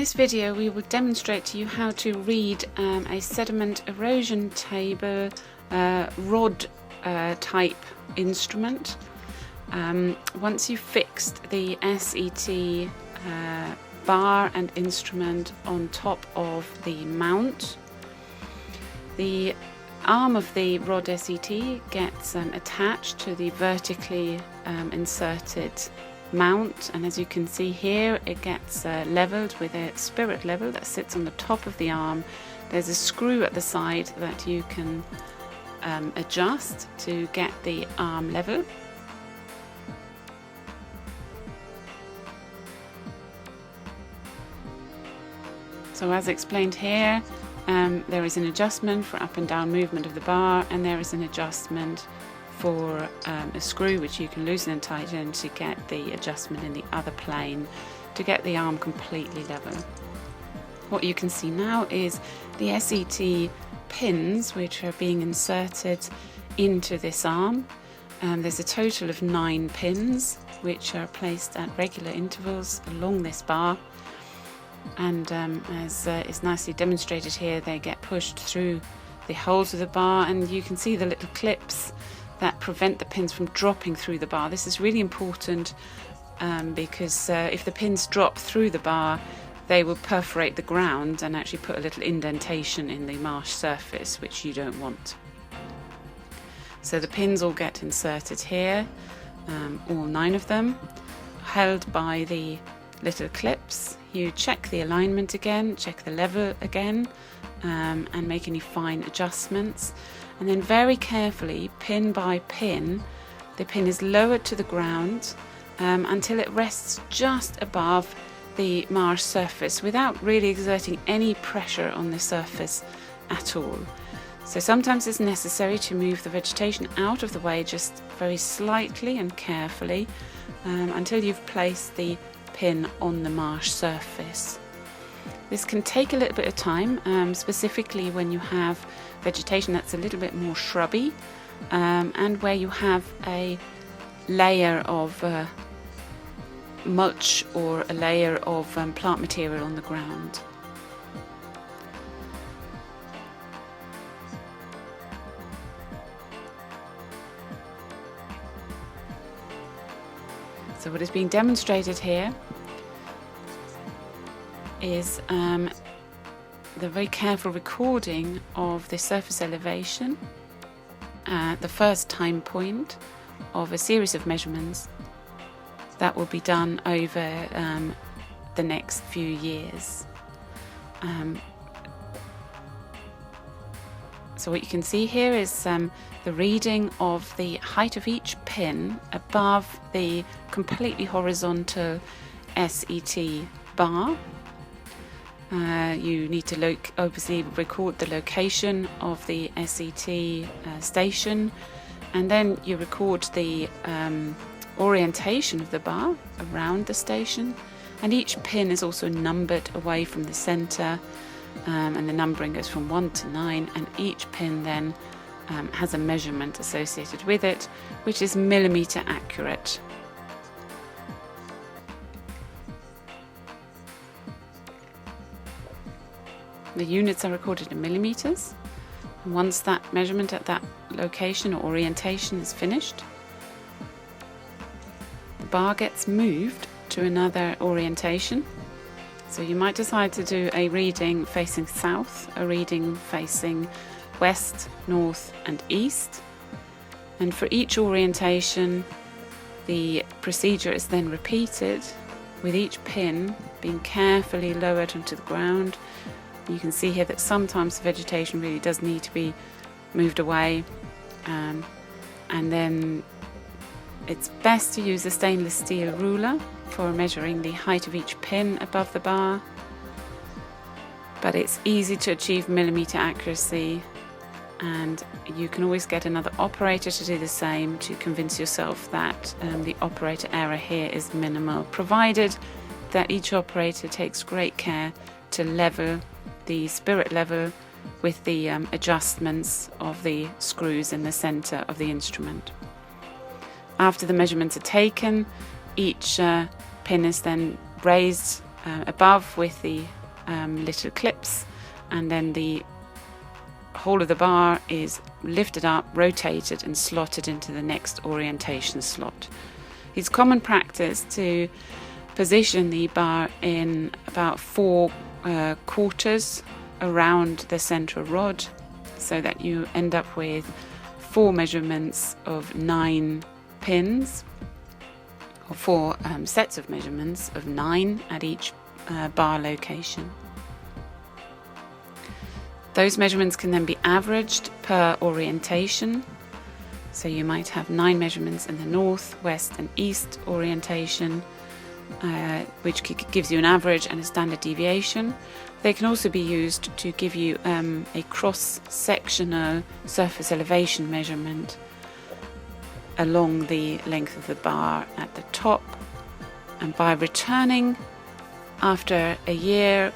this video we will demonstrate to you how to read a sediment erosion table rod type instrument. Once you've fixed the SET bar and instrument on top of the mount, the arm of the rod SET gets attached to the vertically inserted mount, and as you can see here, it gets leveled with a spirit level that sits on the top of the arm. There's a screw at the side that you can adjust to get the arm level. So as explained here, there is an adjustment for up and down movement of the bar, and there is an adjustment for a screw which you can loosen and tighten to get the adjustment in the other plane to get the arm completely level. What you can see now is the SET pins which are being inserted into this arm. There's a total of 9 pins which are placed at regular intervals along this bar, and as is nicely demonstrated here, they get pushed through the holes of the bar, and you can see the little clips that prevent the pins from dropping through the bar. This is really important because if the pins drop through the bar, they will perforate the ground and actually put a little indentation in the marsh surface, which you don't want. So the pins all get inserted here, all 9 of them, held by the little clips. You check the alignment again, check the level again, and make any fine adjustments. And then very carefully, pin by pin, the pin is lowered to the ground until it rests just above the marsh surface without really exerting any pressure on the surface at all. So sometimes it's necessary to move the vegetation out of the way just very slightly and carefully until you've placed the pin on the marsh surface. This can take a little bit of time, specifically when you have vegetation that's a little bit more shrubby and where you have a layer of mulch or a layer of plant material on the ground. So what is being demonstrated here is the very careful recording of the surface elevation at the first time point of a series of measurements that will be done over the next few years. So what you can see here is the reading of the height of each pin above the completely horizontal SET bar. You need to obviously record the location of the SET station, and then you record the orientation of the bar around the station, and each pin is also numbered away from the center, and the numbering goes from 1 to 9, and each pin then has a measurement associated with it, which is millimeter accurate. The units are recorded in millimeters, and once that measurement at that location or orientation is finished, the bar gets moved to another orientation. So you might decide to do a reading facing south, a reading facing west, north and east, and for each orientation the procedure is then repeated, with each pin being carefully lowered onto the ground. You can see here that sometimes the vegetation really does need to be moved away, and then it's best to use a stainless steel ruler for measuring the height of each pin above the bar, but it's easy to achieve millimeter accuracy, and you can always get another operator to do the same to convince yourself that the operator error here is minimal, provided that each operator takes great care to level the spirit level with the adjustments of the screws in the center of the instrument. After the measurements are taken, each pin is then raised above with the little clips, and then the whole of the bar is lifted up, rotated, and slotted into the next orientation slot. It's common practice to position the bar in about 4 quarters around the central rod, so that you end up with 4 measurements of 9 pins, or 4 sets of measurements of 9 at each bar location. Those measurements can then be averaged per orientation. So you might have 9 measurements in the north, west and east orientation, which gives you an average and a standard deviation. They can also be used to give you a cross-sectional surface elevation measurement along the length of the bar at the top. And by returning after a year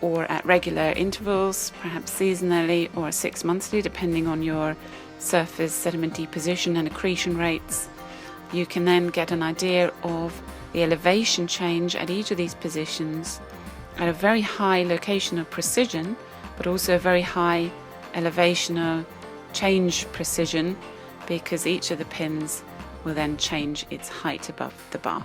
or at regular intervals, perhaps seasonally or 6 monthly, depending on your surface sediment deposition and accretion rates, you can then get an idea of the elevation change at each of these positions at a very high locational precision, but also a very high elevational change precision, because each of the pins will then change its height above the bar.